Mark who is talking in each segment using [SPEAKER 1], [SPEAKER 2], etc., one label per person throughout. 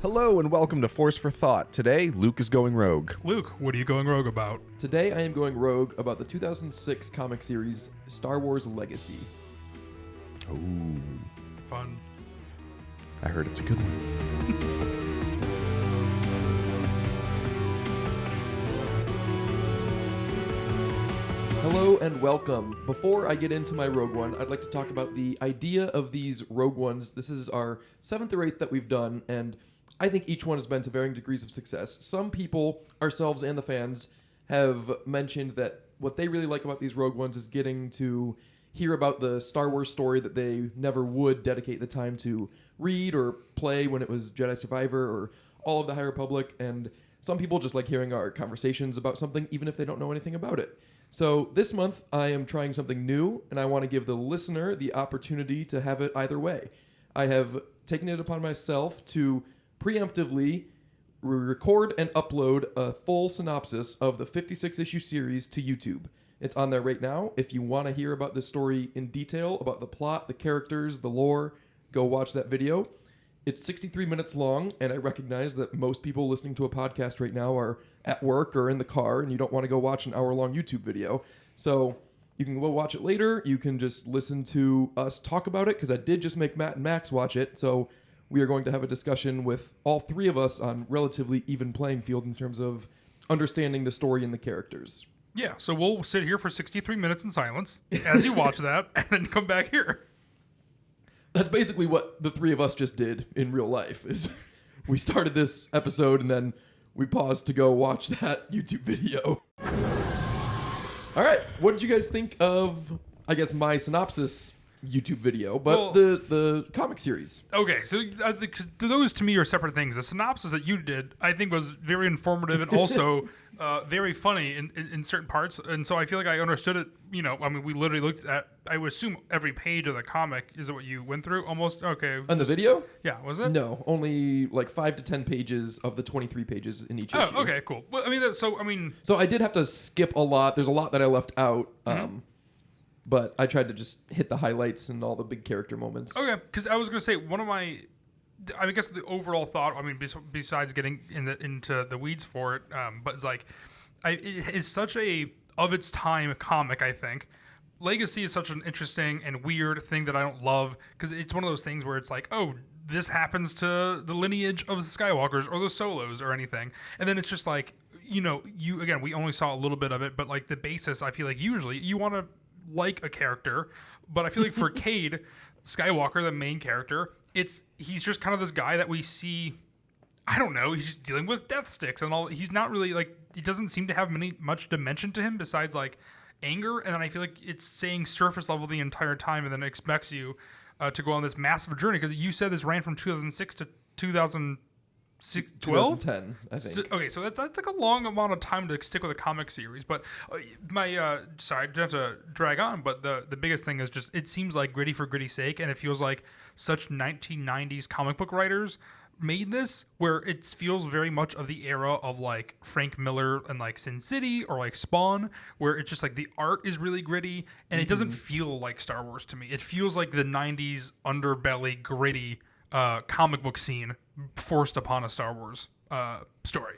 [SPEAKER 1] Hello and welcome to Force for Thought. Today, Luke is going rogue.
[SPEAKER 2] Luke, what are you going rogue about?
[SPEAKER 3] Today I am going rogue about the 2006 comic series Star Wars Legacy.
[SPEAKER 1] Ooh,
[SPEAKER 2] Fun.
[SPEAKER 1] I heard it's a good one.
[SPEAKER 3] Hello and welcome. Before I get into my Rogue One, I'd like to talk about the idea of these Rogue Ones. This is our 7th or 8th that we've done, and I think each one has been to varying degrees of success. Some people, ourselves and the fans, have mentioned that what they really like about these Rogue Ones is getting to hear about the Star Wars story that they never would dedicate the time to read or play when it was Jedi Survivor or all of the High Republic, and some people just like hearing our conversations about something even if they don't know anything about it. So this month, I am trying something new, and I want to give the listener the opportunity to have it either way. I have taken it upon myself to preemptively record and upload a full synopsis of the 56-issue series to YouTube. It's on there right now. If you want to hear about this story in detail, about the plot, the characters, the lore, go watch that video. It's 63 minutes long, and I recognize that most people listening to a podcast right now are at work or in the car, and you don't want to go watch an hour-long YouTube video. So you can go watch it later. You can just listen to us talk about it, because I did just make Matt and Max watch it. So we are going to have a discussion with all three of us on relatively even playing field in terms of understanding the story and the characters.
[SPEAKER 2] Yeah, so we'll sit here for 63 minutes in silence as you watch that, and then come back here.
[SPEAKER 3] That's basically what the three of us just did in real life. Is we started this episode and then we paused to go watch that YouTube video. All right, what did you guys think of, I guess, my synopsis YouTube video, but the comic series?
[SPEAKER 2] Okay, so those to me are separate things. The synopsis that you did, I think, was very informative and also very funny in certain parts. And so I feel like I understood it. You know, I mean, we literally looked at, I would assume, every page of the comic. Is it what you went through? Almost? Okay.
[SPEAKER 3] On the video?
[SPEAKER 2] Yeah, was it?
[SPEAKER 3] No, only like 5 to 10 pages of the 23 pages in each issue.
[SPEAKER 2] Oh, okay, cool. Well, I mean,
[SPEAKER 3] So I did have to skip a lot. There's a lot that I left out. But I tried to just hit the highlights and all the big character moments.
[SPEAKER 2] Okay, because I was going to say, one of my, I guess the overall thought, I mean, besides getting into the weeds for it, but it's like, it is such a of its time comic, I think. Legacy is such an interesting and weird thing that I don't love, because it's one of those things where it's like, oh, this happens to the lineage of the Skywalkers or the Solos or anything. And then it's just like, you know, we only saw a little bit of it, but like the basis, I feel like usually you want to like a character, but I feel like for Cade Skywalker, the main character, he's just kind of this guy that we see, I don't know, he's just dealing with death sticks and all. He's not really like, he doesn't seem to have much dimension to him besides like anger, and then I feel like it's saying surface level the entire time, and then it expects you to go on this massive journey, because you said this ran from 2006 to 2012?
[SPEAKER 3] 2010, I think.
[SPEAKER 2] Okay, so that's like a long amount of time to stick with a comic series. But sorry, I don't have to drag on, but the biggest thing is just, it seems like gritty for gritty's sake, and it feels like such 1990s comic book writers made this, where it feels very much of the era of like Frank Miller and like Sin City or like Spawn, where it's just like the art is really gritty, and it doesn't feel like Star Wars to me. It feels like the 90s underbelly gritty comic book scene forced upon a Star Wars story.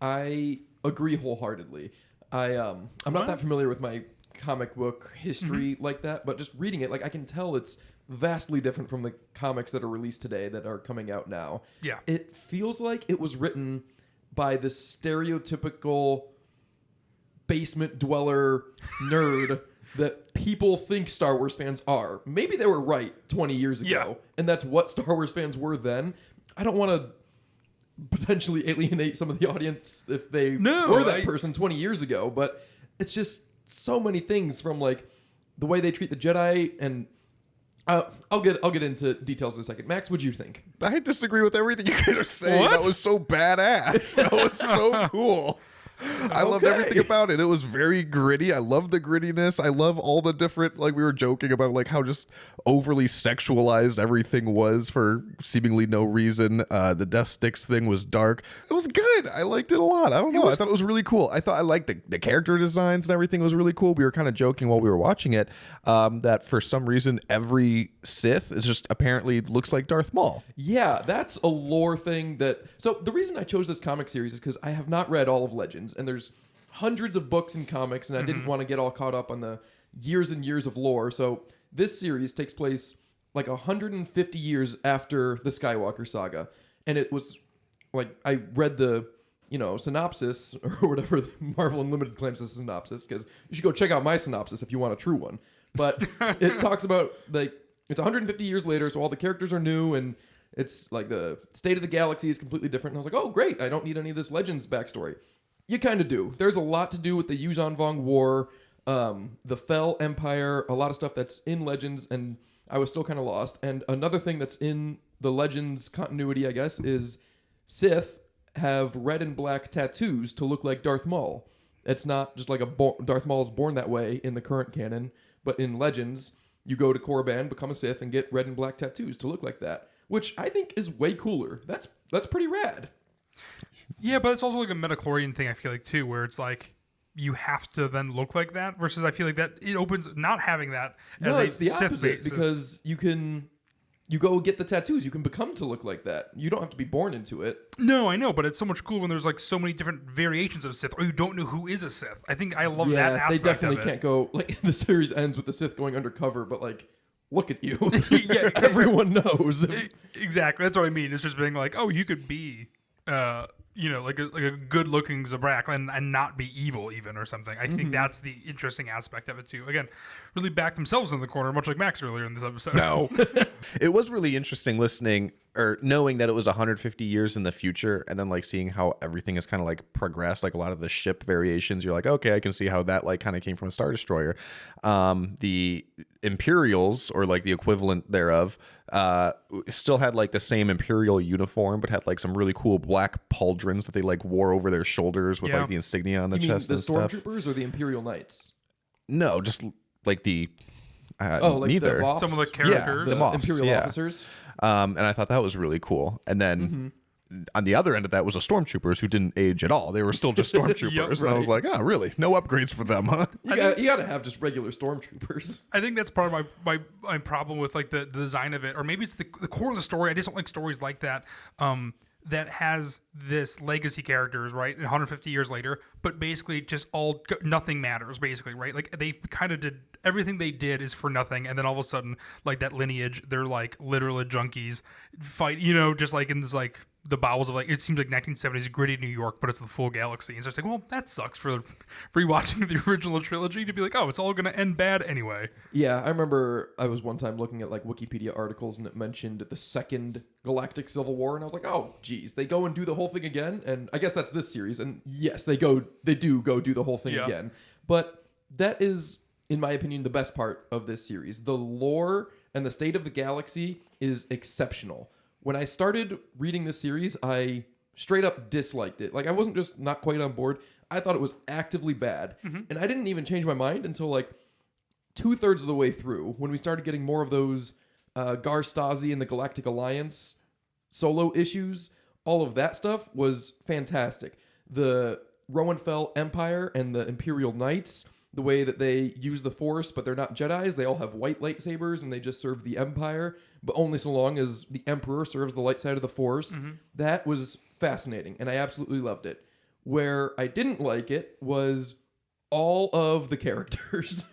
[SPEAKER 3] I agree wholeheartedly. I'm not that familiar with my comic book history like that, but just reading it, like I can tell it's vastly different from the comics that are released today that are coming out now.
[SPEAKER 2] Yeah.
[SPEAKER 3] It feels like it was written by the stereotypical basement dweller nerd that people think Star Wars fans are. Maybe they were right 20 years ago, and that's what Star Wars fans were then. I don't want to potentially alienate some of the audience if they were that person 20 years ago, but it's just so many things, from like the way they treat the Jedi, and I'll get into details in a second. Max, what'd you think?
[SPEAKER 1] I disagree with everything you guys are saying.
[SPEAKER 2] What?
[SPEAKER 1] That was so badass. That was so cool. I loved
[SPEAKER 3] Okay.
[SPEAKER 1] everything about it. It was very gritty. I love the grittiness. I love all the different, like we were joking about, like how just overly sexualized everything was for seemingly no reason. The Death Sticks thing was dark. It was good. I liked it a lot. I don't know. I thought it was really cool. I thought I liked the character designs and everything was really cool. We were kind of joking while we were watching it that for some reason every Sith is just apparently looks like Darth Maul.
[SPEAKER 3] Yeah, that's a lore thing that. So the reason I chose this comic series is because I have not read all of Legends, and there's hundreds of books and comics, and I didn't want to get all caught up on the years and years of lore. So this series takes place like 150 years after the Skywalker saga, and it was like I read the synopsis or whatever Marvel Unlimited claims is a synopsis, because you should go check out my synopsis if you want a true one. But it talks about like it's 150 years later, so all the characters are new and it's like the state of the galaxy is completely different. And I was like, oh, great. I don't need any of this Legends backstory. You kind of do. There's a lot to do with the Yuuzhan Vong War, the Fel Empire, a lot of stuff that's in Legends, and I was still kind of lost. And another thing that's in the Legends continuity, I guess, is Sith have red and black tattoos to look like Darth Maul. It's not just like Darth Maul is born that way in the current canon, but in Legends, you go to Korriban, become a Sith, and get red and black tattoos to look like that, which I think is way cooler. That's pretty rad.
[SPEAKER 2] Yeah, but it's also like a midichlorian thing, I feel like, too, where it's like you have to then look like that, versus I feel like that it opens not having that as
[SPEAKER 3] No,
[SPEAKER 2] a
[SPEAKER 3] it's the
[SPEAKER 2] Sith
[SPEAKER 3] opposite,
[SPEAKER 2] basis.
[SPEAKER 3] because you go get the tattoos. You can become to look like that. You don't have to be born into it.
[SPEAKER 2] No, I know, but it's so much cooler when there's like so many different variations of Sith, or you don't know who is a Sith. I think I love that
[SPEAKER 3] Yeah,
[SPEAKER 2] aspect
[SPEAKER 3] they definitely
[SPEAKER 2] of it.
[SPEAKER 3] can't go like the series ends with the Sith going undercover, but like, look at you.
[SPEAKER 2] Yeah.
[SPEAKER 3] Everyone knows.
[SPEAKER 2] Exactly, that's what I mean. It's just being like, oh, you could be, like a good looking Zabrak and not be evil even or something. I think that's the interesting aspect of it too. Again, really backed themselves in the corner, much like Max earlier in this episode.
[SPEAKER 1] No. It was really interesting listening or knowing that it was 150 years in the future and then like seeing how everything has kind of like progressed, like a lot of the ship variations. You're like, okay, I can see how that like kind of came from a Star Destroyer. The Imperials, or like the equivalent thereof, still had like the same Imperial uniform, but had like some really cool black pauldrons that they like wore over their shoulders with
[SPEAKER 2] Yeah.
[SPEAKER 1] like the insignia on the
[SPEAKER 3] You mean
[SPEAKER 1] chest
[SPEAKER 3] the
[SPEAKER 1] and stuff.
[SPEAKER 3] stormtroopers or the Imperial Knights?
[SPEAKER 1] No, just like the
[SPEAKER 3] Like
[SPEAKER 1] neither.
[SPEAKER 3] the Moffs?
[SPEAKER 2] Some of the
[SPEAKER 1] Yeah,
[SPEAKER 2] characters.
[SPEAKER 3] the
[SPEAKER 1] the Moffs,
[SPEAKER 3] Imperial
[SPEAKER 1] yeah.
[SPEAKER 3] officers.
[SPEAKER 1] And I thought that was really cool. And then on the other end of that was the stormtroopers who didn't age at all. They were still just stormtroopers.
[SPEAKER 2] Yep,
[SPEAKER 1] And I was like, oh, really? No upgrades for them, huh?
[SPEAKER 3] You got to have just regular stormtroopers.
[SPEAKER 2] I think that's part of my problem with like the design of it, or maybe it's the core of the story. I just don't like stories like that. That has this legacy characters, right? 150 years later, but basically just nothing matters, basically, right? Like they kind of did everything they did is for nothing, and then all of a sudden, like that lineage, they're like literal junkies fight, just like in this like the bowels of like it seems like 1970s gritty New York, but it's the full galaxy. And so it's like, well, that sucks for rewatching the original trilogy to be like, oh, it's all gonna end bad anyway.
[SPEAKER 3] Yeah, I remember I was one time looking at like Wikipedia articles and it mentioned the second Galactic Civil War, and I was like, oh, geez, they go and do the whole thing again, and I guess that's this series, and yes, they do go do the whole thing
[SPEAKER 2] Yeah.
[SPEAKER 3] again, but that is, in my opinion, the best part of this series. The lore and the state of the galaxy is exceptional. When I started reading this series, I straight up disliked it. Like, I wasn't just not quite on board. I thought it was actively bad. And I didn't even change my mind until like 2/3 of the way through, when we started getting more of those Gar Stasi and the Galactic Alliance solo issues. All of that stuff was fantastic. The Rowan Fel Empire and the Imperial Knights, the way that they use the Force, but they're not Jedis. They all have white lightsabers and they just serve the Empire, but only so long as the Emperor serves the light side of the Force. That was fascinating, and I absolutely loved it. Where I didn't like it was all of the characters.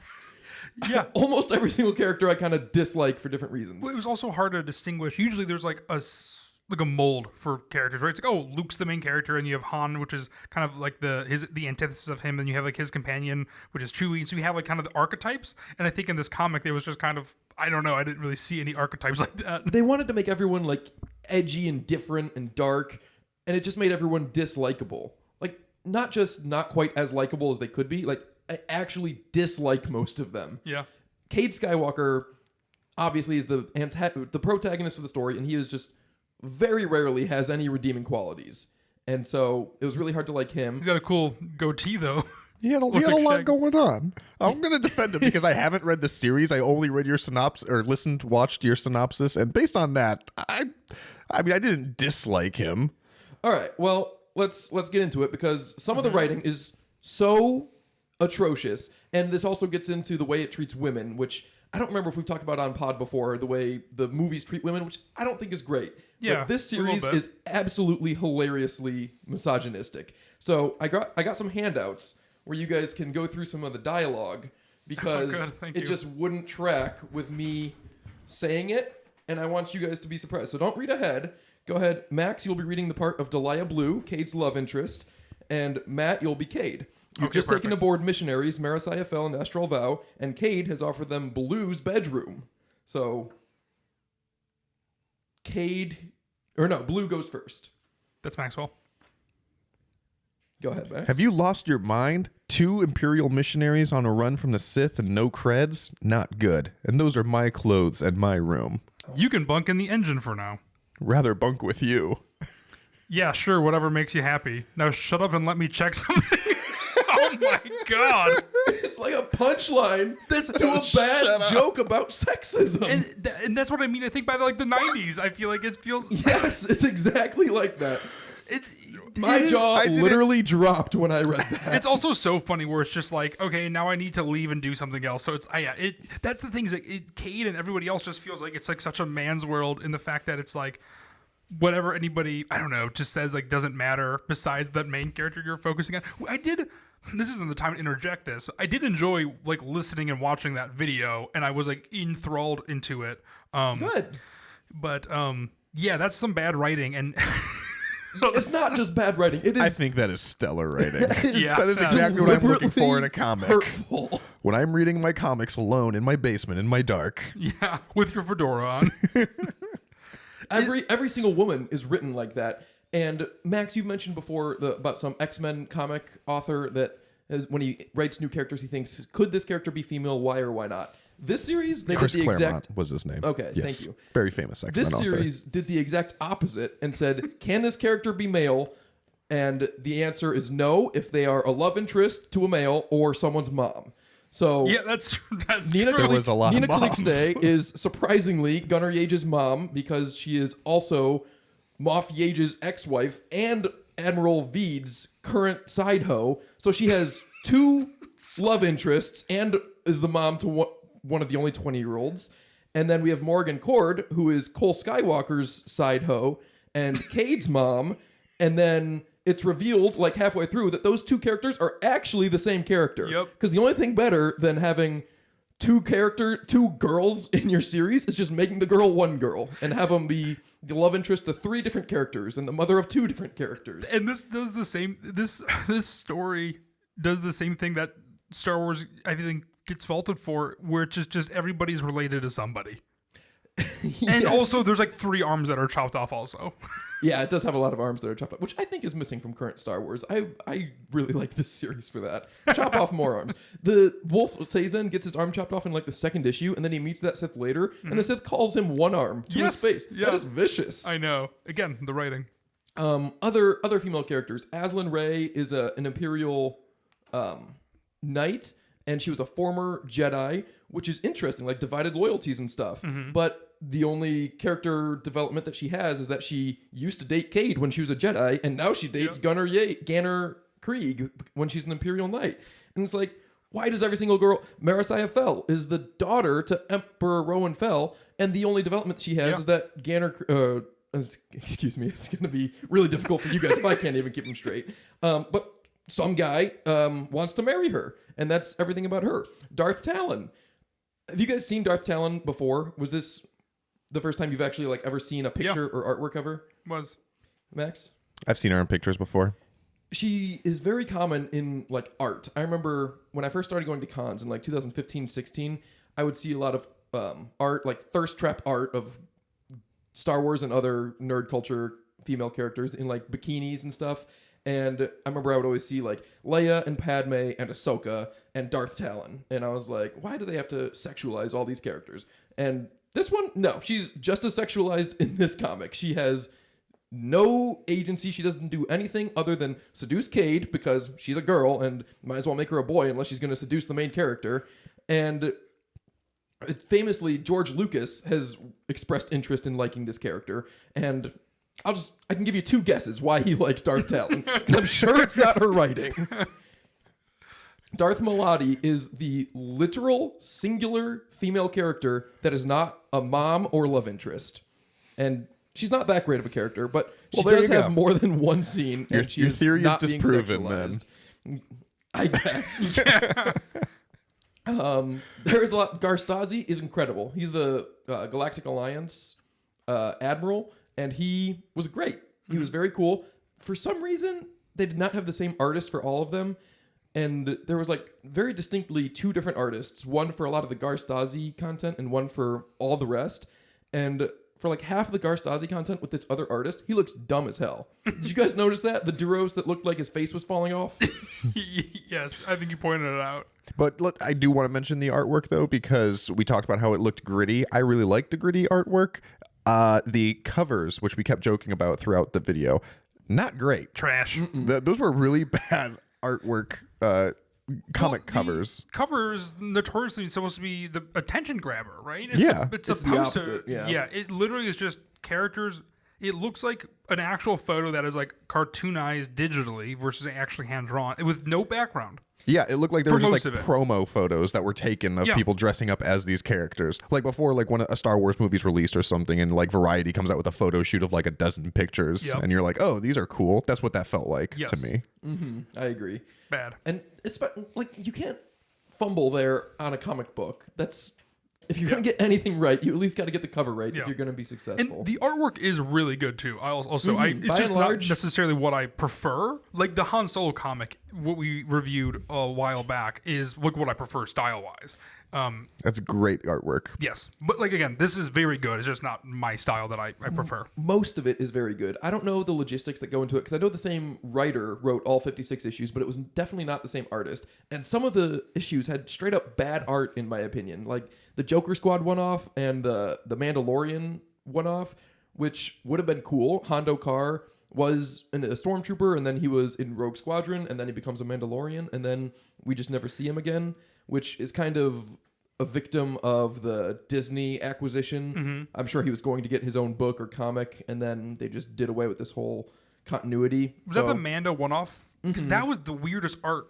[SPEAKER 2] Yeah.
[SPEAKER 3] Almost every single character I kind of dislike for different reasons.
[SPEAKER 2] Well, it was also hard to distinguish. Usually there's like a mold for characters, right? It's like, oh, Luke's the main character, and you have Han, which is kind of like the antithesis of him, and you have like his companion, which is Chewie. So you have like kind of the archetypes. And I think in this comic, it was just kind of, I don't know, I didn't really see any archetypes like that.
[SPEAKER 3] They wanted to make everyone like edgy and different and dark, and it just made everyone dislikable. Like, not just not quite as likable as they could be, like I actually dislike most of them.
[SPEAKER 2] Yeah.
[SPEAKER 3] Cade Skywalker obviously is the protagonist of the story, and he is just very rarely has any redeeming qualities. And so it was really hard to like him.
[SPEAKER 2] He's got a cool goatee though.
[SPEAKER 1] He had a
[SPEAKER 2] Looks like
[SPEAKER 1] lot
[SPEAKER 2] Shag.
[SPEAKER 1] going on. I'm gonna defend him because I haven't read the series. I only read your synopsis or watched your synopsis, and based on that, I mean, I didn't dislike him.
[SPEAKER 3] All right, well, let's get into it because some of the writing is so atrocious, and this also gets into the way it treats women, which I don't remember if we've talked about on pod before, the way the movies treat women, which I don't think is great.
[SPEAKER 2] Yeah,
[SPEAKER 3] But this
[SPEAKER 2] a little
[SPEAKER 3] series
[SPEAKER 2] bit.
[SPEAKER 3] is absolutely hilariously misogynistic. So I got some handouts where you guys can go through some of the dialogue because
[SPEAKER 2] good, thank
[SPEAKER 3] it
[SPEAKER 2] you.
[SPEAKER 3] just wouldn't track with me saying it, and I want you guys to be surprised. So don't read ahead. Go ahead. Max, you'll be reading the part of Delia Blue, Cade's love interest, and Matt, you'll be Cade. You've
[SPEAKER 2] Okay,
[SPEAKER 3] just taken
[SPEAKER 2] perfect.
[SPEAKER 3] aboard missionaries, Marasiah Fell and Astral Vow, and Cade has offered them Blue's bedroom. So, Blue goes first.
[SPEAKER 2] That's Maxwell.
[SPEAKER 3] Go ahead, Max.
[SPEAKER 1] Have you lost your mind? 2 Imperial missionaries on a run from the Sith and no creds? Not good. And those are my clothes and my room.
[SPEAKER 2] You can bunk in the engine for now.
[SPEAKER 1] Rather bunk with you.
[SPEAKER 2] Yeah, sure, whatever makes you happy. Now shut up and let me check something. Oh my god.
[SPEAKER 3] It's like a punchline
[SPEAKER 2] That's
[SPEAKER 3] to a bad joke about sexism.
[SPEAKER 2] and that's what I mean. I think by the 90s, I feel like it feels
[SPEAKER 3] Yes, it's exactly like that. My
[SPEAKER 2] it is-
[SPEAKER 3] jaw
[SPEAKER 2] I didn't-
[SPEAKER 3] literally dropped when I read that.
[SPEAKER 2] It's also so funny where it's just like, okay, now I need to leave and do something else. So it's, that's the thing is like, Cade and everybody else just feels like it's like such a man's world in the fact that it's like, whatever anybody, I don't know, just says like doesn't matter besides that main character you're focusing on. This isn't the time to interject this. I did enjoy like listening and watching that video and I was like enthralled into it.
[SPEAKER 3] Good.
[SPEAKER 2] But yeah, that's some bad writing and
[SPEAKER 3] It's not just bad writing. It
[SPEAKER 1] I
[SPEAKER 3] is
[SPEAKER 1] think that is stellar writing.
[SPEAKER 2] Yeah.
[SPEAKER 1] That is exactly what I'm looking for in a
[SPEAKER 3] deliberately
[SPEAKER 1] comic.
[SPEAKER 3] hurtful.
[SPEAKER 1] When I'm reading my comics alone in my basement in my dark.
[SPEAKER 2] yeah, with your fedora on.
[SPEAKER 3] Every single woman is written like that. And Max, you've mentioned before about some X-Men comic author that when he writes new characters, he thinks, could this character be female? Why or why not? This series, they
[SPEAKER 1] Chris
[SPEAKER 3] did the
[SPEAKER 1] Claremont
[SPEAKER 3] exact.
[SPEAKER 1] was his name.
[SPEAKER 3] Okay,
[SPEAKER 1] Yes.
[SPEAKER 3] thank you.
[SPEAKER 1] Very famous X-Men
[SPEAKER 3] This
[SPEAKER 1] author.
[SPEAKER 3] series did the exact opposite and said, can this character be male? And the answer is no if they are a love interest to a male or someone's mom. So
[SPEAKER 2] Yeah, that's
[SPEAKER 3] Nina
[SPEAKER 2] true.
[SPEAKER 1] There was a lot of
[SPEAKER 3] Nina
[SPEAKER 1] moms.
[SPEAKER 3] Calixte is surprisingly Gunnar Yage's mom because she is also Moff Yage's ex-wife and Admiral Veed's current side hoe. So she has 2 love interests and is the mom to one of the only 20-year-olds. And then we have Morgan Cord, who is Cole Skywalker's side hoe and Cade's mom. And then it's revealed like halfway through that those 2 characters are actually the same character.
[SPEAKER 2] Yep.
[SPEAKER 3] Because the only thing better than having 2 girls in your series is just making the girl one girl and have them be the love interest to 3 different characters and the mother of 2 different characters.
[SPEAKER 2] And this does the same. This story does the same thing that Star Wars, I think, gets faulted for, where it's just everybody's related to somebody. And
[SPEAKER 3] Yes.
[SPEAKER 2] also, there's like 3 arms that are chopped off. Also,
[SPEAKER 3] Yeah, it does have a lot of arms that are chopped off, which I think is missing from current Star Wars. I really like this series for that. Chop off more arms. The Wolf Sazin gets his arm chopped off in like the 2nd issue, and then he meets that Sith later, and the Sith calls him one arm to
[SPEAKER 2] Yes,
[SPEAKER 3] his face.
[SPEAKER 2] yeah.
[SPEAKER 3] That is vicious.
[SPEAKER 2] I know. Again, the writing.
[SPEAKER 3] Other female characters. Aslan Ray is an Imperial knight, and she was a former Jedi, which is interesting, like divided loyalties and stuff. But the only character development that she has is that she used to date Cade when she was a Jedi, and now she dates Ganner Krieg when she's an Imperial knight. And it's like, why does every single girl... Marasiah Fell is the daughter to Emperor Rowan Fell, and the only development she has is that Ganner... excuse me, it's going to be really difficult for you guys if I can't even keep them straight. But some guy wants to marry her, and that's everything about her. Darth Talon. Have you guys seen Darth Talon before? Was this the first time you've actually like ever seen a picture or artwork of her,
[SPEAKER 2] Was
[SPEAKER 3] Max?
[SPEAKER 1] I've seen her in pictures before.
[SPEAKER 3] She is very common in like art. I remember when I first started going to cons in like 2015, 16, I would see a lot of art, like thirst trap art of Star Wars and other nerd culture female characters in like bikinis and stuff. And I remember I would always see like Leia and Padme and Ahsoka and Darth Talon. And I was like, why do they have to sexualize all these characters? And this one, no, she's just as sexualized in this comic. She has no agency. She doesn't do anything other than seduce Cade because she's a girl and might as well make her a boy unless she's going to seduce the main character. And famously, George Lucas has expressed interest in liking this character. And I can give you 2 guesses why he likes Darth Talon, because I'm sure it's not her writing. Darth Maladi is the literal singular female character that is not a mom or love interest. And she's not that great of a character, but she
[SPEAKER 1] Well, there
[SPEAKER 3] does
[SPEAKER 1] you
[SPEAKER 3] have
[SPEAKER 1] go.
[SPEAKER 3] more than one scene.
[SPEAKER 1] Your-
[SPEAKER 3] and she
[SPEAKER 1] your
[SPEAKER 3] is
[SPEAKER 1] theory is
[SPEAKER 3] not being
[SPEAKER 1] disproven, man.
[SPEAKER 3] sexualized. I guess. There is a lot. Garstazi is incredible. He's the Galactic Alliance admiral, and he was great. He was very cool. For some reason, they did not have the same artist for all of them, and there was like very distinctly 2 different artists. One for a lot of the Garstazi content, and one for all the rest. And for like half of the Garstazi content with this other artist, he looks dumb as hell. Did you guys notice that? The Duros that looked like his face was falling off?
[SPEAKER 2] Yes, I think you pointed it out.
[SPEAKER 1] But look, I do want to mention the artwork though, because we talked about how it looked gritty. I really liked the gritty artwork. The covers, which we kept joking about throughout the video, not great.
[SPEAKER 2] Trash.
[SPEAKER 1] Those were really bad artwork, comic
[SPEAKER 2] The
[SPEAKER 1] covers.
[SPEAKER 2] Covers notoriously supposed to be the attention grabber, right?
[SPEAKER 1] Yeah.
[SPEAKER 2] It's
[SPEAKER 3] It's the
[SPEAKER 2] supposed
[SPEAKER 3] opposite,
[SPEAKER 2] to.
[SPEAKER 3] yeah.
[SPEAKER 2] It literally is just characters. It looks like an actual photo that is like cartoonized digitally versus actually hand drawn with no background.
[SPEAKER 1] Yeah, it looked like there
[SPEAKER 2] For
[SPEAKER 1] were just
[SPEAKER 2] most
[SPEAKER 1] like
[SPEAKER 2] of it.
[SPEAKER 1] promo photos that were taken of
[SPEAKER 2] Yeah.
[SPEAKER 1] people dressing up as these characters. Like before, like when a Star Wars movie's released or something, and like Variety comes out with a photo shoot of like a dozen pictures,
[SPEAKER 2] Yep.
[SPEAKER 1] and you're like, oh, these are cool. That's what that felt like
[SPEAKER 2] Yes.
[SPEAKER 1] to me.
[SPEAKER 3] I agree.
[SPEAKER 2] Bad.
[SPEAKER 3] And it's like you can't fumble there on a comic book. That's if you're gonna get anything right, you at least got to get the cover right
[SPEAKER 2] Yeah.
[SPEAKER 3] if you're gonna be successful.
[SPEAKER 2] And the artwork is really good too. I also,
[SPEAKER 3] By
[SPEAKER 2] it's just
[SPEAKER 3] and
[SPEAKER 2] not
[SPEAKER 3] large-
[SPEAKER 2] necessarily what I prefer. Like the Han Solo comic, what we reviewed a while back, is look what I prefer style wise.
[SPEAKER 1] That's great artwork.
[SPEAKER 2] Yes, but like again, this is very good. It's just not my style that I prefer.
[SPEAKER 3] Most of it is very good. I don't know the logistics that go into it because I know the same writer wrote all 56 issues, but it was definitely not the same artist. And some of the issues had straight up bad art, in my opinion. Like the Joker Squad one-off and the Mandalorian one-off, which would have been cool. Hondo Carr was a stormtrooper, and then he was in Rogue Squadron, and then he becomes a Mandalorian, and then we just never see him again, which is kind of a victim of the Disney acquisition. I'm sure he was going to get his own book or comic, and then they just did away with this whole continuity.
[SPEAKER 2] Was that the Mando one-off? Because that was the weirdest art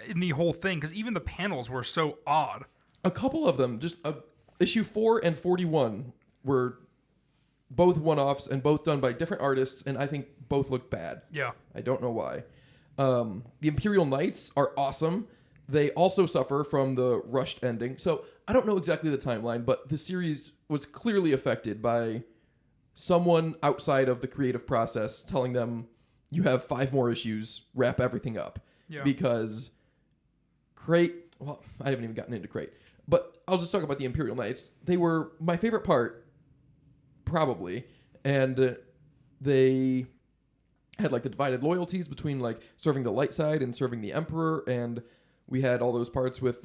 [SPEAKER 2] in the whole thing. Because even the panels were so odd.
[SPEAKER 3] A couple of them, just issue 4 and 41 were both one-offs and both done by different artists, and I think both look bad.
[SPEAKER 2] Yeah.
[SPEAKER 3] I don't know why. The Imperial Knights are awesome. They also suffer from the rushed ending. So I don't know exactly the timeline, but the series was clearly affected by someone outside of the creative process telling them, you have 5 more issues, wrap everything up.
[SPEAKER 2] Yeah.
[SPEAKER 3] Because Crate, well, I haven't even gotten into Crate, but I'll just talk about the Imperial Knights. They were my favorite part, probably, and they had like the divided loyalties between like serving the light side and serving the Emperor, and we had all those parts with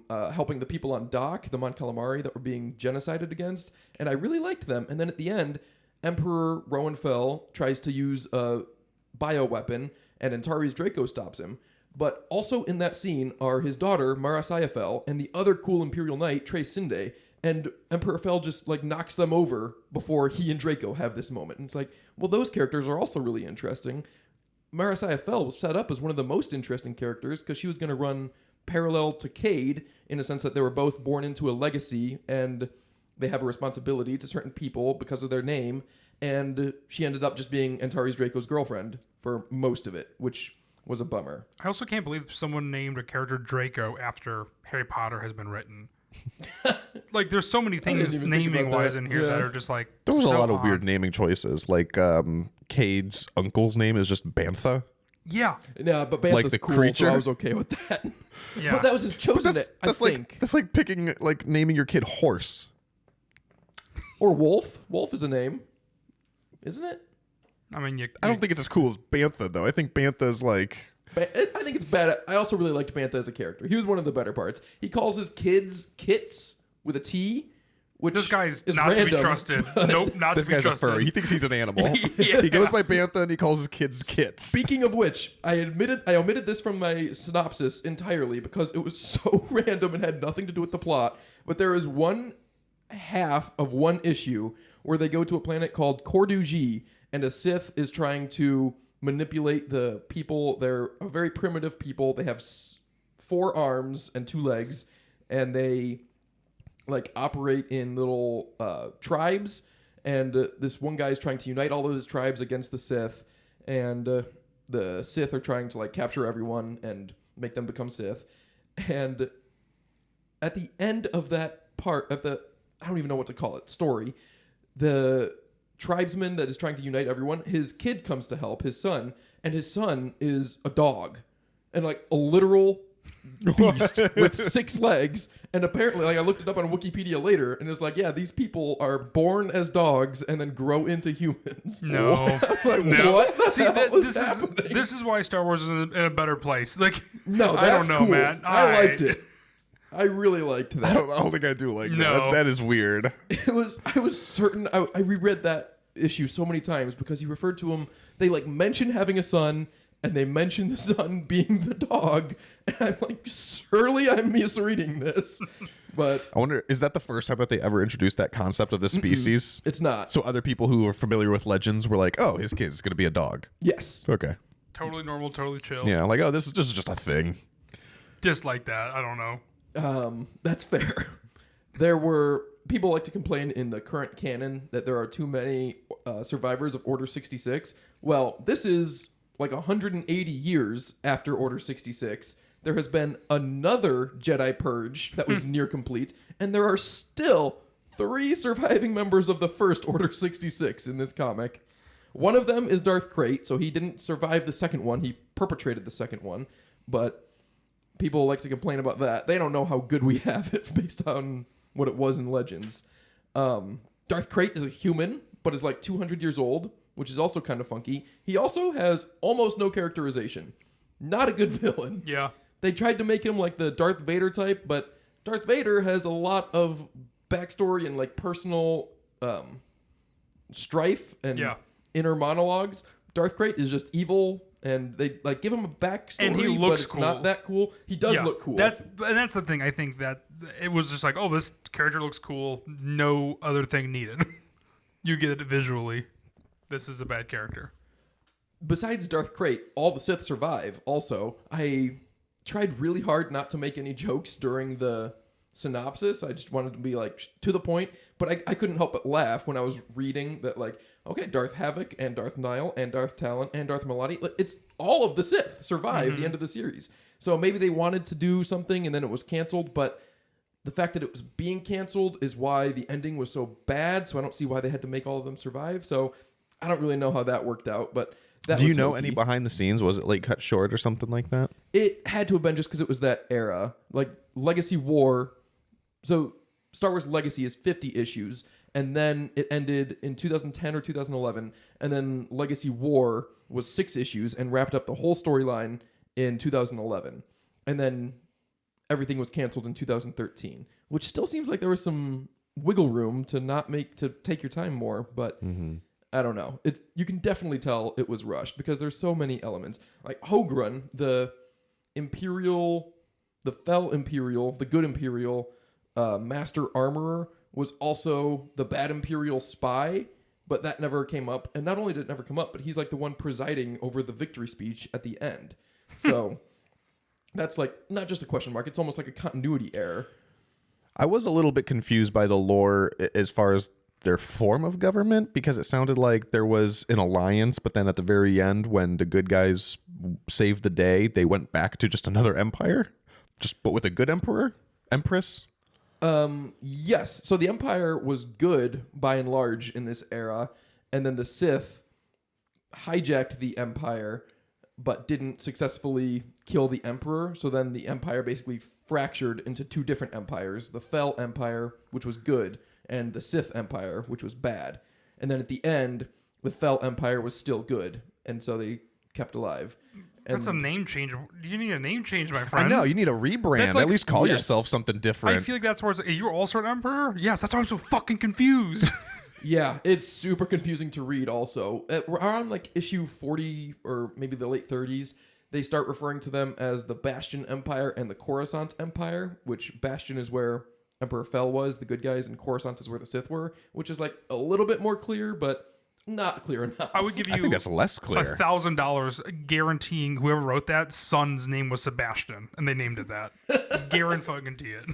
[SPEAKER 3] helping the people on Dock, the Mon Calamari, that were being genocided against, and I really liked them. And then at the end, Emperor Rowan Fell tries to use a bioweapon, and Antares Draco stops him. But also in that scene are his daughter, Mara Sayafel, and the other cool Imperial Knight, Trace Sinde, and Emperor Fell just like knocks them over before he and Draco have this moment. And it's like, well, those characters are also really interesting. Mara Sayafel was set up as one of the most interesting characters because she was going to run parallel to Cade in a sense that they were both born into a legacy and they have a responsibility to certain people because of their name. And she ended up just being Antares Draco's girlfriend for most of it, which was a bummer.
[SPEAKER 2] I also can't believe someone named a character Draco after Harry Potter has been written. Like, there's so many
[SPEAKER 3] didn't
[SPEAKER 2] things
[SPEAKER 3] even think about
[SPEAKER 2] naming-wise
[SPEAKER 3] that.
[SPEAKER 2] in here
[SPEAKER 3] Yeah.
[SPEAKER 2] that are just like
[SPEAKER 1] There was
[SPEAKER 2] so
[SPEAKER 1] a lot of
[SPEAKER 2] odd.
[SPEAKER 1] weird naming choices. Like Cade's uncle's name is just Bantha.
[SPEAKER 2] Yeah,
[SPEAKER 3] Yeah, but Bantha's
[SPEAKER 1] Like the
[SPEAKER 3] cool,
[SPEAKER 1] creature?
[SPEAKER 3] so I was okay with that.
[SPEAKER 2] yeah.
[SPEAKER 3] But that was his chosen, I
[SPEAKER 1] That's
[SPEAKER 3] think.
[SPEAKER 1] like that's like picking like naming your kid Horse.
[SPEAKER 3] Or Wolf. Wolf is a name, isn't it?
[SPEAKER 2] I mean,
[SPEAKER 1] I don't think it's as cool as Bantha though. I think Bantha's like
[SPEAKER 3] I think it's bad. I also really liked Bantha as a character. He was one of the better parts. He calls his kids Kits with a T, which
[SPEAKER 2] This guy's
[SPEAKER 3] is
[SPEAKER 2] not to be
[SPEAKER 3] random,
[SPEAKER 2] trusted.
[SPEAKER 3] but
[SPEAKER 2] Nope, not
[SPEAKER 1] This
[SPEAKER 2] to be
[SPEAKER 1] guy's a
[SPEAKER 2] trusted.
[SPEAKER 1] furry. He thinks he's an animal.
[SPEAKER 2] Yeah.
[SPEAKER 1] He goes by Bantha and he calls his kids kits.
[SPEAKER 3] Speaking of which, I omitted this from my synopsis entirely because it was so random and had nothing to do with the plot. But there is one half of one issue where they go to a planet called Cordu-G, and a Sith is trying to manipulate the people. They're a very primitive people. They have 4 arms and 2 legs, and they like operate in little tribes. And this one guy is trying to unite all of his tribes against the Sith, and the Sith are trying to like capture everyone and make them become Sith. And at the end of that part of the, I don't even know what to call it, story, the tribesman that is trying to unite everyone, his kid comes to help, his son, and his son is a dog, and like a literal beast with 6 legs. And apparently, like, I looked it up on Wikipedia later, and it's like, yeah, these people are born as dogs and then grow into humans.
[SPEAKER 2] No.
[SPEAKER 3] Like,
[SPEAKER 2] No.
[SPEAKER 3] what the
[SPEAKER 2] See,
[SPEAKER 3] hell is happening?
[SPEAKER 2] this is why Star Wars is in a better place. Like,
[SPEAKER 3] No,
[SPEAKER 2] I don't
[SPEAKER 3] that's
[SPEAKER 2] know,
[SPEAKER 3] cool.
[SPEAKER 2] man.
[SPEAKER 3] I liked it. I really liked
[SPEAKER 1] I
[SPEAKER 3] that.
[SPEAKER 1] don't think I do like
[SPEAKER 2] No.
[SPEAKER 1] that. That is weird.
[SPEAKER 3] I was certain. I reread that issue so many times because he referred to him. They like mention having a son, and they mention the son being the dog. And I'm like, surely I'm misreading this, but
[SPEAKER 1] I wonder, is that the first time that they ever introduced that concept of the species?
[SPEAKER 3] it's not.
[SPEAKER 1] So other people who are familiar with legends were like, oh, his kid's going to be a dog.
[SPEAKER 3] Yes.
[SPEAKER 1] Okay.
[SPEAKER 2] Totally normal, totally chill.
[SPEAKER 1] Yeah, like, oh, this is just a thing.
[SPEAKER 2] Just like that. I don't know.
[SPEAKER 3] That's fair. There were people like to complain in the current canon that there are too many survivors of Order 66. Well, this is like 180 years after Order 66. There has been another Jedi Purge that was near complete, and there are still 3 surviving members of the first Order 66 in this comic. One of them is Darth Krayt, so he didn't survive the second one. He perpetrated the second one, but people like to complain about that. They don't know how good we have it based on what it was in Legends. Darth Krayt is a human, but is like 200 years old, which is also kind of funky. He also has almost no characterization. Not a good villain.
[SPEAKER 2] Yeah.
[SPEAKER 3] They tried to make him like the Darth Vader type, but Darth Vader has a lot of backstory and like personal strife and
[SPEAKER 2] Yeah.
[SPEAKER 3] inner monologues. Darth Krayt is just evil, and they like give him a backstory,
[SPEAKER 2] And he
[SPEAKER 3] but
[SPEAKER 2] looks
[SPEAKER 3] it's
[SPEAKER 2] cool.
[SPEAKER 3] not that cool. He does
[SPEAKER 2] Yeah.
[SPEAKER 3] look cool.
[SPEAKER 2] That's the thing. I think that it was just like, oh, this character looks cool. No other thing needed. You get it visually. This is a bad character.
[SPEAKER 3] Besides Darth Krayt, all the Sith survive. Also, I tried really hard not to make any jokes during the synopsis. I just wanted to be like to the point, but I couldn't help but laugh when I was reading that, like, okay, Darth Havoc and Darth Nihil and Darth Talon and Darth Maladi, like, it's all of the Sith survive the end of the series. So maybe they wanted to do something and then it was canceled, but the fact that it was being canceled is why the ending was so bad. So I don't see why they had to make all of them survive. So I don't really know how that worked out, but that
[SPEAKER 1] Do you
[SPEAKER 3] was
[SPEAKER 1] know
[SPEAKER 3] hokey.
[SPEAKER 1] any behind the scenes? Was it like cut short or something like that?
[SPEAKER 3] It had to have been just because it was that era. Like Legacy War. So Star Wars Legacy is 50 issues, and then it ended in 2010 or 2011, and then Legacy War was 6 issues and wrapped up the whole storyline in 2011. And then everything was canceled in 2013, which still seems like there was some wiggle room to take your time more, but I don't know. You can definitely tell it was rushed because there's so many elements. Like Hogrun, the Imperial, the Fel Imperial, the good Imperial Master Armorer, was also the bad Imperial spy, but that never came up. And not only did it never come up, but he's like the one presiding over the victory speech at the end. So that's like not just a question mark. It's almost like a continuity error.
[SPEAKER 1] I was a little bit confused by the lore as far as their form of government, because it sounded like there was an alliance, but then at the very end, when the good guys saved the day, they went back to just another empire, but with a good empress.
[SPEAKER 3] Yes. So the Empire was good by and large in this era, and then the Sith hijacked the Empire, but didn't successfully kill the Emperor. So then the Empire basically fractured into 2 different empires: the Fel Empire, which was good, and the Sith Empire, which was bad. And then at the end, the Fel Empire was still good, and so they kept alive.
[SPEAKER 2] That's a name change. You need a name change, my
[SPEAKER 1] I
[SPEAKER 2] friend.
[SPEAKER 1] know you need a rebrand.
[SPEAKER 2] That's like-
[SPEAKER 1] At least call
[SPEAKER 3] Yes.
[SPEAKER 1] yourself something different.
[SPEAKER 2] I feel like that's where it's. You're All-Star Emperor. Yes, that's why I'm so fucking confused.
[SPEAKER 3] Yeah, it's super confusing to read also. Around like issue 40 or maybe the late 30s, they start referring to them as the Bastion Empire and the Coruscant Empire, which Bastion is where Emperor Fel was, the good guys, and Coruscant is where the Sith were, which is like a little bit more clear, but not clear enough.
[SPEAKER 2] I would give you
[SPEAKER 1] I think that's less clear.
[SPEAKER 2] $1,000 guaranteeing whoever wrote that son's name was Sebastian, and they named it that. Guarantee it.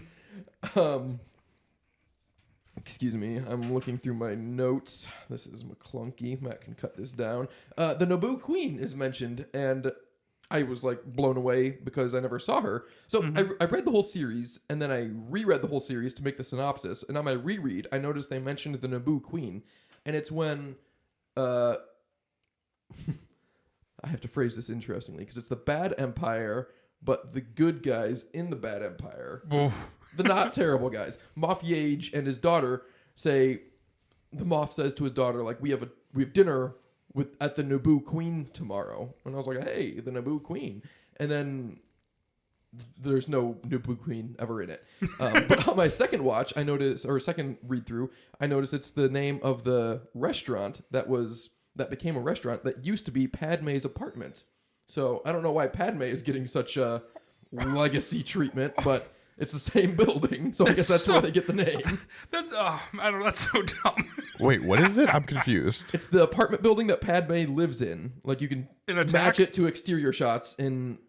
[SPEAKER 3] Excuse me, I'm looking through my notes. This is McClunky. Matt can cut this down. The Naboo Queen is mentioned, and I was like blown away because I never saw her. So I read the whole series, and then I reread the whole series to make the synopsis. And on my reread, I noticed they mentioned the Naboo Queen, and it's when I have to phrase this interestingly because it's the bad empire, but the good guys in the bad empire.
[SPEAKER 2] Oof.
[SPEAKER 3] The not terrible guys. Moff Yage and his daughter say, the Moff says to his daughter, like, we have dinner at the Naboo Queen tomorrow. And I was like, hey, the Naboo Queen. And then there's no Naboo Queen ever in it. But on my second watch, second read through, I noticed it's the name of the restaurant that became a restaurant that used to be Padme's apartment. So I don't know why Padme is getting such a legacy treatment, but it's the same building, so I guess that's where they get the name.
[SPEAKER 2] I don't know. That's so dumb.
[SPEAKER 1] Wait, what is it? I'm confused.
[SPEAKER 3] It's the apartment building that Padme lives in. Like, you can
[SPEAKER 2] In Attack?
[SPEAKER 3] match it to exterior shots in,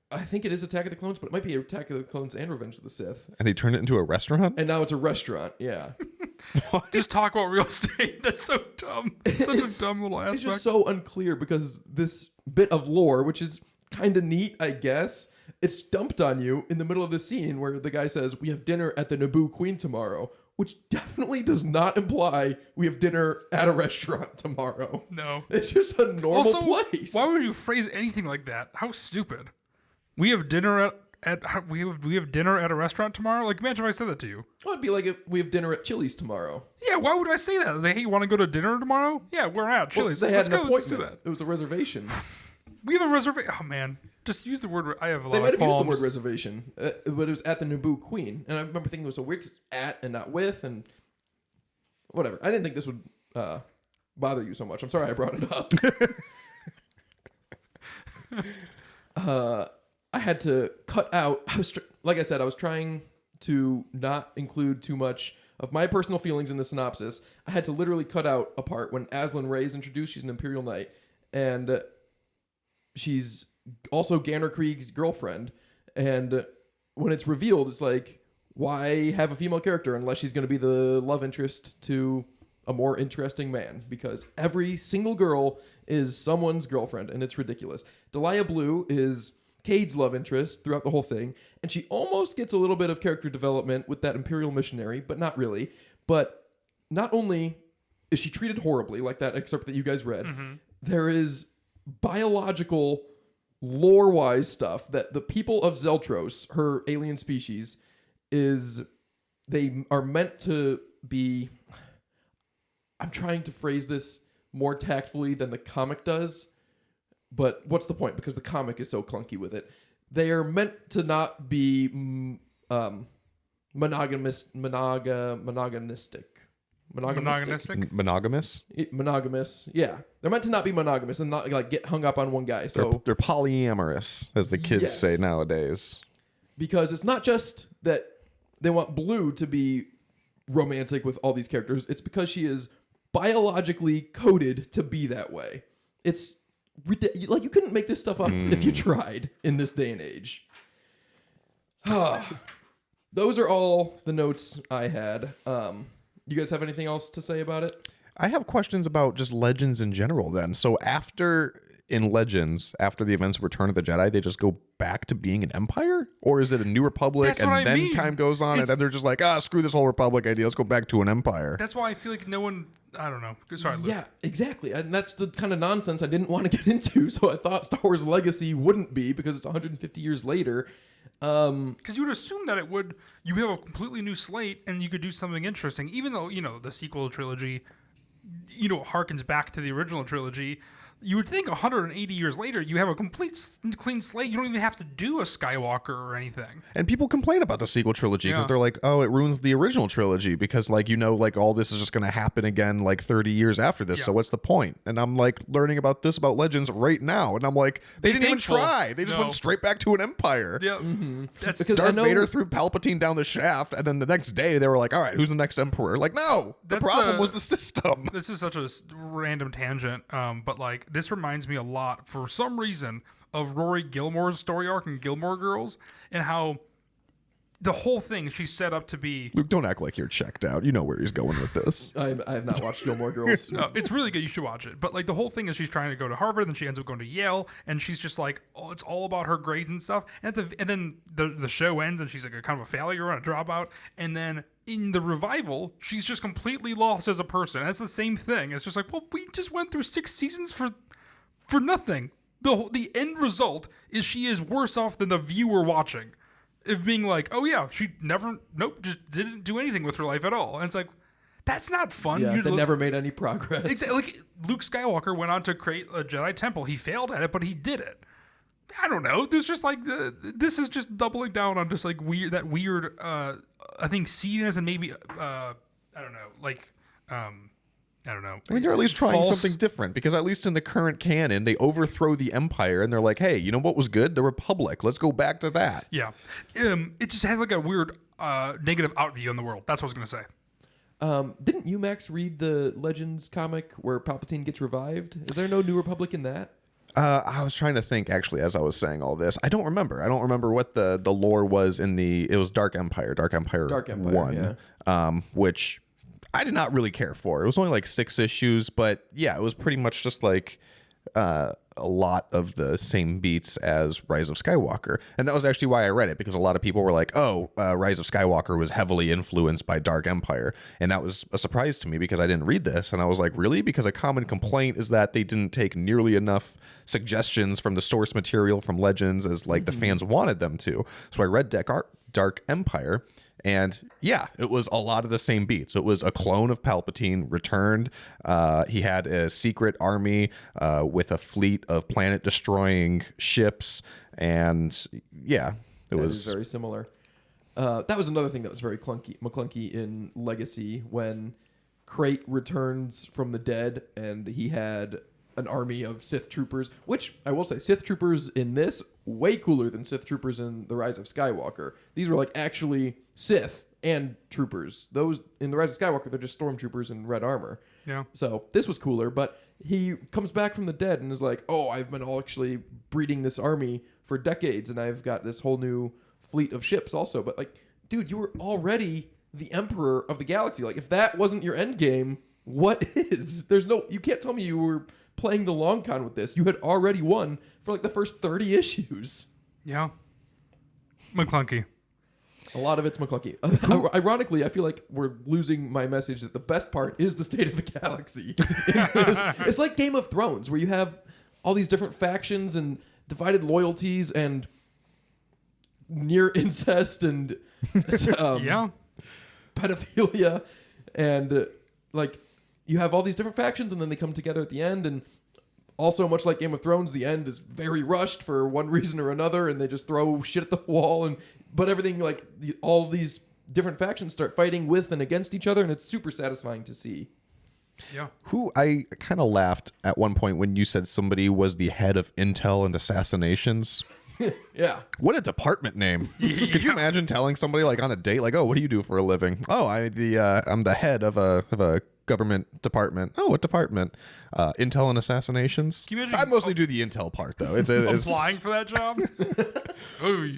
[SPEAKER 3] I think it is Attack of the Clones, but it might be Attack of the Clones and Revenge of the Sith.
[SPEAKER 1] And they turned it into a restaurant?
[SPEAKER 3] And now it's a restaurant, yeah.
[SPEAKER 2] Just talk about real estate. That's so dumb. Such a dumb little
[SPEAKER 3] It's
[SPEAKER 2] aspect.
[SPEAKER 3] just so unclear because this bit of lore, which is kind of neat, I guess, it's dumped on you in the middle of the scene where the guy says, we have dinner at the Naboo Queen tomorrow, which definitely does not imply we have dinner at a restaurant tomorrow.
[SPEAKER 2] No.
[SPEAKER 3] It's just a normal place.
[SPEAKER 2] Why would you phrase anything like that? How stupid. We have dinner we have dinner at a restaurant tomorrow? Like, imagine if I said that to you.
[SPEAKER 3] Well, it'd be like if we have dinner at Chili's tomorrow.
[SPEAKER 2] Yeah, why would I say that? Hey, you want to go to dinner tomorrow? Yeah, we're at Chili's.
[SPEAKER 3] They
[SPEAKER 2] Let's
[SPEAKER 3] had an
[SPEAKER 2] go. Let's do
[SPEAKER 3] appointment.
[SPEAKER 2] that.
[SPEAKER 3] It was a reservation.
[SPEAKER 2] We have a reservation. Oh, man. Just use the word. I have a lot
[SPEAKER 3] They might
[SPEAKER 2] of
[SPEAKER 3] have used the
[SPEAKER 2] qualms.
[SPEAKER 3] word reservation, but it was at the Naboo Queen. And I remember thinking it was so weird 'cause at and not with and whatever. I didn't think this would bother you so much. I'm sorry I brought it up. I had to cut out. Like I said, I was trying to not include too much of my personal feelings in the synopsis. I had to literally cut out a part when Aslan Ray is introduced. She's an Imperial Knight, and she's also Ganner Krieg's girlfriend. And when it's revealed, it's like, why have a female character unless she's going to be the love interest to a more interesting man? Because every single girl is someone's girlfriend, and it's ridiculous. Delia Blue is Cade's love interest throughout the whole thing, and she almost gets a little bit of character development with that Imperial missionary, but not really. But not only is she treated horribly, like that excerpt that you guys read, there is biological, lore-wise stuff that the people of Zeltros, her alien species, they are meant to be... I'm trying to phrase this more tactfully than the comic does, but what's the point? Because the comic is so clunky with it. They are meant to not be monogamous.
[SPEAKER 1] Monogamous?
[SPEAKER 3] Monogamous. Yeah. They're meant to not be monogamous and not like get hung up on one guy. So
[SPEAKER 1] They're polyamorous, as the kids
[SPEAKER 3] Yes.
[SPEAKER 1] say nowadays.
[SPEAKER 3] because it's not just that they want Blue to be romantic with all these characters, it's because she is biologically coded to be that way. It's like you couldn't make this stuff up if you tried in this day and age. Those are all the notes I had. You guys have anything else to say about it?
[SPEAKER 1] I have questions about just Legends in general then. So in Legends, after the events of Return of the Jedi, they just go back to being an empire? Or is it a new republic
[SPEAKER 2] That's what I
[SPEAKER 1] and then
[SPEAKER 2] mean.
[SPEAKER 1] time goes on and then they're just like, screw this whole republic idea, let's go back to an empire?
[SPEAKER 2] That's why I feel like no one. I don't know. Sorry, Luke.
[SPEAKER 3] Yeah, exactly. And that's the kind of nonsense I didn't want to get into. So I thought Star Wars Legacy wouldn't be because it's 150 years later.
[SPEAKER 2] Because you would assume that you have a completely new slate and you could do something interesting, even though, the sequel trilogy, harkens back to the original trilogy. you would think 180 years later, you have a clean slate. You don't even have to do a Skywalker or anything.
[SPEAKER 1] And people complain about the sequel trilogy because
[SPEAKER 2] Yeah.
[SPEAKER 1] they're like, oh, it ruins the original trilogy because, like, like all this is just going to happen again like 30 years after this.
[SPEAKER 2] Yeah.
[SPEAKER 1] So what's the point? And I'm like learning about Legends right now. And I'm like, they didn't
[SPEAKER 2] thankful.
[SPEAKER 1] even try. They just
[SPEAKER 2] No.
[SPEAKER 1] went straight back to an empire.
[SPEAKER 2] Yeah, that's
[SPEAKER 3] Because I
[SPEAKER 1] Darth
[SPEAKER 3] know-
[SPEAKER 1] Vader threw Palpatine down the shaft. And then the next day they were like, all right, who's the next emperor? Like, no, the
[SPEAKER 2] That's
[SPEAKER 1] problem
[SPEAKER 2] the-
[SPEAKER 1] was the system.
[SPEAKER 2] this is such a random tangent, but like this reminds me a lot, for some reason, of Rory Gilmore's story arc in Gilmore Girls, and how the whole thing she's set up to be.
[SPEAKER 1] Luke, don't act like you're checked out. You know where he's going with this.
[SPEAKER 3] I have not watched Gilmore Girls.
[SPEAKER 2] No, it's really good. You should watch it. But like the whole thing is she's trying to go to Harvard, then she ends up going to Yale, and she's just like, oh, it's all about her grades and stuff. And then the show ends, and she's like a kind of a failure and a dropout. And then in the revival, she's just completely lost as a person. And it's the same thing. It's just like, well, we just went through 6 seasons for nothing. The end result is she is worse off than the viewer watching. Of being like, oh yeah, she just didn't do anything with her life at all. And it's like, that's not fun.
[SPEAKER 3] Yeah,
[SPEAKER 2] You
[SPEAKER 3] they
[SPEAKER 2] listen-
[SPEAKER 3] never made any progress.
[SPEAKER 2] Exactly. Like Luke Skywalker went on to create a Jedi temple. He failed at it, but he did it. I don't know. There's just like this is just doubling down on just like weird. I think seediness and maybe I don't know. Like I don't know.
[SPEAKER 1] I mean, they're at least trying
[SPEAKER 2] False-
[SPEAKER 1] something different because at least in the current canon, they overthrow the Empire and they're like, hey, you know what was good? The Republic. Let's go back to that.
[SPEAKER 2] Yeah. It just has like a weird negative outview on the world. That's what I was gonna say.
[SPEAKER 3] Didn't you, Max, read the Legends comic where Palpatine gets revived? Is there no New Republic in that?
[SPEAKER 1] I was trying to think actually as I was saying all this. I don't remember what the lore was in it was Dark Empire 1, which I did not really care for. It was only like 6 issues, but yeah, it was pretty much just like a lot of the same beats as Rise of Skywalker. And that was actually why I read it, because a lot of people were like, oh, Rise of Skywalker was heavily influenced by Dark Empire. And that was a surprise to me because I didn't read this. And I was like, really? Because a common complaint is that they didn't take nearly enough suggestions from the source material from Legends as like the fans wanted them to. So I read Dark Empire. And yeah, it was a lot of the same beats. It was a clone of Palpatine returned. He had a secret army with a fleet of planet-destroying ships. And yeah, it
[SPEAKER 3] That
[SPEAKER 1] was
[SPEAKER 3] is very similar. That was another thing that was very McClunky in Legacy when Crate returns from the dead and he had an army of Sith troopers, which I will say, Sith troopers in this way cooler than Sith troopers in The Rise of Skywalker. These were like actually Sith and troopers. Those in The Rise of Skywalker, they're just stormtroopers in red armor.
[SPEAKER 2] Yeah.
[SPEAKER 3] So this was cooler, but he comes back from the dead and is like, oh, I've been actually breeding this army for decades and I've got this whole new fleet of ships also. But like, dude, you were already the emperor of the galaxy. Like, if that wasn't your end game, what is? You can't tell me you were playing the long con with this. You had already won for like the first 30 issues.
[SPEAKER 2] Yeah. McClunky.
[SPEAKER 3] A lot of it's McClunky. Ironically, I feel like we're losing my message that the best part is the state of the galaxy. It's like Game of Thrones, where you have all these different factions and divided loyalties and near incest and
[SPEAKER 2] Yeah.
[SPEAKER 3] pedophilia, and like you have all these different factions and then they come together at the end. And also, much like Game of Thrones, the end is very rushed for one reason or another, and they just throw shit at the wall. But everything, like all these different factions start fighting with and against each other, and it's super satisfying to see.
[SPEAKER 2] Yeah.
[SPEAKER 1] Who I kind of laughed at one point when you said somebody was the head of intel and assassinations.
[SPEAKER 3] Yeah.
[SPEAKER 1] What a department name. Could you imagine telling somebody like on a date, like, oh, what do you do for a living? Oh, I'm the head of a government department. Oh, what department? Intel and assassinations.
[SPEAKER 2] Can you imagine-
[SPEAKER 1] I mostly do the intel part though. It's
[SPEAKER 2] Applying for that job? Oh,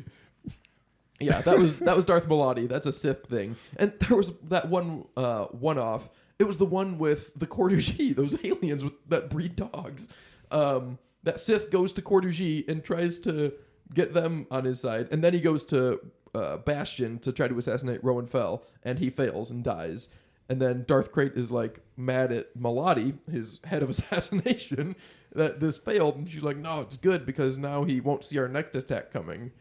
[SPEAKER 3] Yeah, that was Darth Malati. That's a Sith thing. And there was that one-off. It was the one with the Cordugy, those aliens that breed dogs. That Sith goes to Cordugy and tries to get them on his side, and then he goes to Bastion to try to assassinate Rowan Fell, and he fails and dies. And then Darth Krayt is like mad at Malati, his head of assassination, that this failed, and she's like, "No, it's good because now he won't see our next attack coming."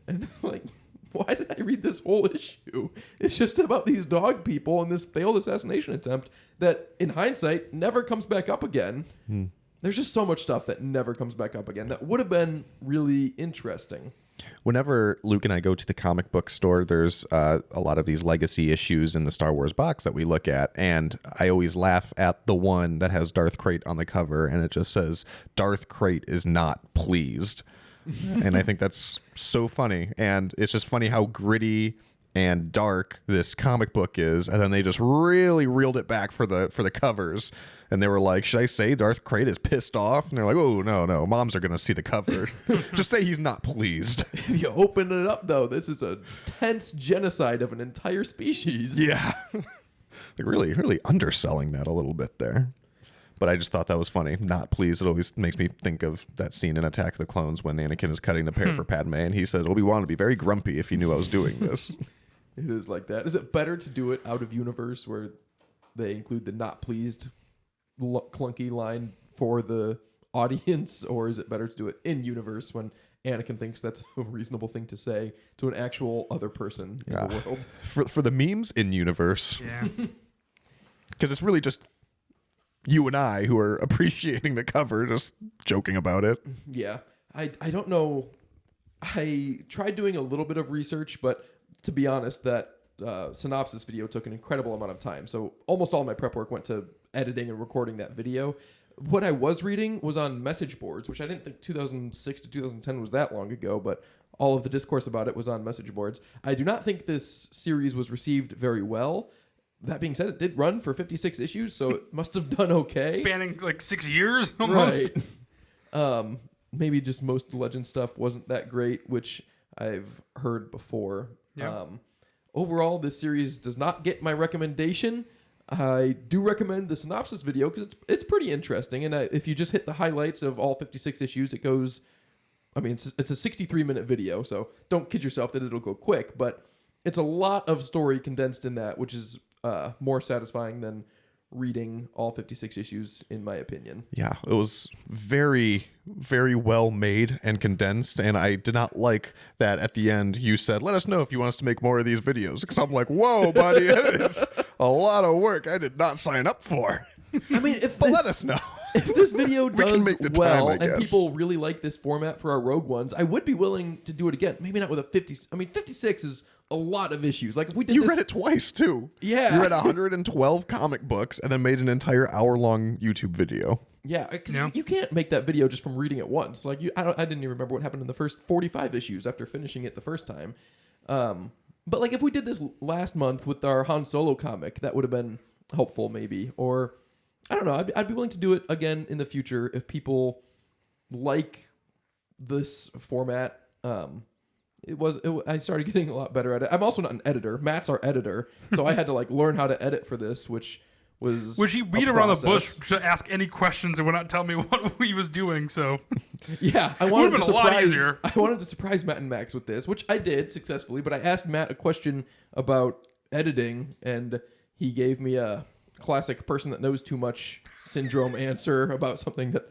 [SPEAKER 3] And it's like, why did I read this whole issue? It's just about these dog people and this failed assassination attempt that, in hindsight, never comes back up again. there's just so much stuff that never comes back up again that would have been really interesting.
[SPEAKER 1] Whenever Luke and I go to the comic book store, there's a lot of these legacy issues in the Star Wars box that we look at, and I always laugh at the one that has Darth Krayt on the cover, and it just says, Darth Krayt is not pleased. And I think that's so funny, and it's just funny how gritty and dark this comic book is, and then they just really reeled it back for the covers, and they were like, should I say Darth Krayt is pissed off? And they're like, oh no, moms are gonna see the cover. Just say he's not pleased.
[SPEAKER 3] If you open it up, though, this is a tense genocide of an entire species.
[SPEAKER 1] Yeah. Like really underselling that a little bit there. But I just thought that was funny. Not pleased. It always makes me think of that scene in Attack of the Clones when Anakin is cutting the pear for Padme, and he says, Obi-Wan would be very grumpy if he knew I was doing this.
[SPEAKER 3] It is like that. Is it better to do it out of universe where they include the not pleased clunky line for the audience, or is it better to do it in universe when Anakin thinks that's a reasonable thing to say to an actual other person in the world?
[SPEAKER 1] For the memes, in universe.
[SPEAKER 2] Yeah.
[SPEAKER 1] Because it's really just you and I who are appreciating the cover, just joking about it.
[SPEAKER 3] Yeah. I don't know. I tried doing a little bit of research, but to be honest, that synopsis video took an incredible amount of time. So almost all my prep work went to editing and recording that video. What I was reading was on message boards, which I didn't think 2006 to 2010 was that long ago, but all of the discourse about it was on message boards. I do not think this series was received very well. That being said, it did run for 56 issues, so it must have done okay.
[SPEAKER 2] Spanning like 6 years almost.
[SPEAKER 3] Right. Maybe just most Legend stuff wasn't that great, which I've heard before.
[SPEAKER 2] Yeah.
[SPEAKER 3] Overall, this series does not get my recommendation. I do recommend the synopsis video because it's pretty interesting. And if you just hit the highlights of all 56 issues, it goes... I mean, it's a 63-minute video, so don't kid yourself that it'll go quick. But it's a lot of story condensed in that, which is more satisfying than reading all 56 issues, in my opinion.
[SPEAKER 1] Yeah, it was very, very well made and condensed, and I did not like that at the end you said, let us know if you want us to make more of these videos, because I'm like, whoa, buddy, it is a lot of work I did not sign up for.
[SPEAKER 3] I mean,
[SPEAKER 1] let us know.
[SPEAKER 3] If this video does
[SPEAKER 1] make the
[SPEAKER 3] well
[SPEAKER 1] time, I
[SPEAKER 3] and
[SPEAKER 1] guess.
[SPEAKER 3] people really like this format for our Rogue Ones, I would be willing to do it again. Maybe not with a 50... I mean, 56 is a lot of issues. Like if we did
[SPEAKER 1] You
[SPEAKER 3] this...
[SPEAKER 1] read it twice, too.
[SPEAKER 3] Yeah.
[SPEAKER 1] You read 112 comic books and then made an entire hour-long YouTube video.
[SPEAKER 3] Yeah, 'cause
[SPEAKER 2] Yeah.
[SPEAKER 3] you can't make that video just from reading it once. Like I didn't even remember what happened in the first 45 issues after finishing it the first time. But like if we did this last month with our Han Solo comic, that would have been helpful maybe. Or I don't know. I'd be willing to do it again in the future if people like this format. I started getting a lot better at it. I'm also not an editor. Matt's our editor, so I had to like learn how to edit for this, which
[SPEAKER 2] he beat around the bush to ask any questions and would not tell me what he was doing. So
[SPEAKER 3] yeah, I
[SPEAKER 2] would've
[SPEAKER 3] wanted to
[SPEAKER 2] been a lot
[SPEAKER 3] surprise.
[SPEAKER 2] easier.
[SPEAKER 3] I wanted to surprise Matt and Max with this, which I did successfully. But I asked Matt a question about editing, and he gave me a classic person that knows too much syndrome answer about something that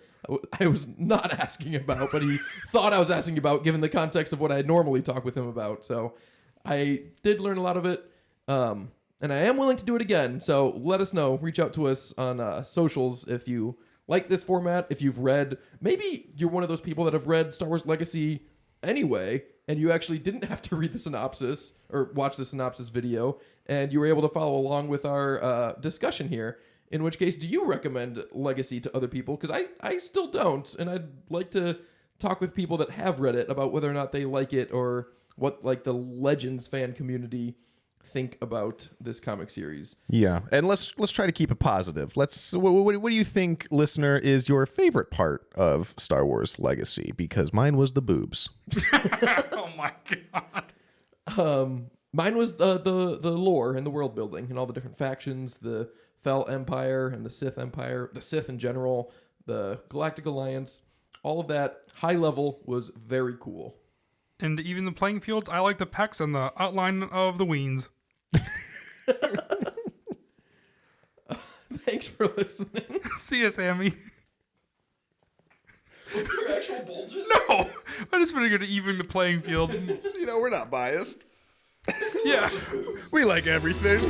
[SPEAKER 3] I was not asking about, but he thought I was asking about given the context of what I normally talk with him about. So I did learn a lot of it. And I am willing to do it again. So let us know. Reach out to us on socials if you like this format. If you've read, maybe you're one of those people that have read Star Wars Legacy anyway, and you actually didn't have to read the synopsis or watch the synopsis video, and you were able to follow along with our discussion here. In which case, do you recommend Legacy to other people? Because I still don't, and I'd like to talk with people that have read it about whether or not they like it or what like the Legends fan community think about this comic series.
[SPEAKER 1] Yeah, and let's try to keep it positive. What do you think, listener, is your favorite part of Star Wars Legacy? Because mine was the boobs.
[SPEAKER 2] oh my god.
[SPEAKER 3] Mine was the lore and the world building and all the different factions, the Fel Empire and the Sith Empire, the Sith in general, the Galactic Alliance. All of that high level was very cool.
[SPEAKER 2] And even the playing fields, I like the pecs and the outline of the weens.
[SPEAKER 3] Thanks for listening.
[SPEAKER 2] See ya, Sammy.
[SPEAKER 3] Is there actual bulges?
[SPEAKER 2] No! I just figured to even the playing field.
[SPEAKER 1] You know, we're not biased.
[SPEAKER 2] Yeah.
[SPEAKER 1] We like everything.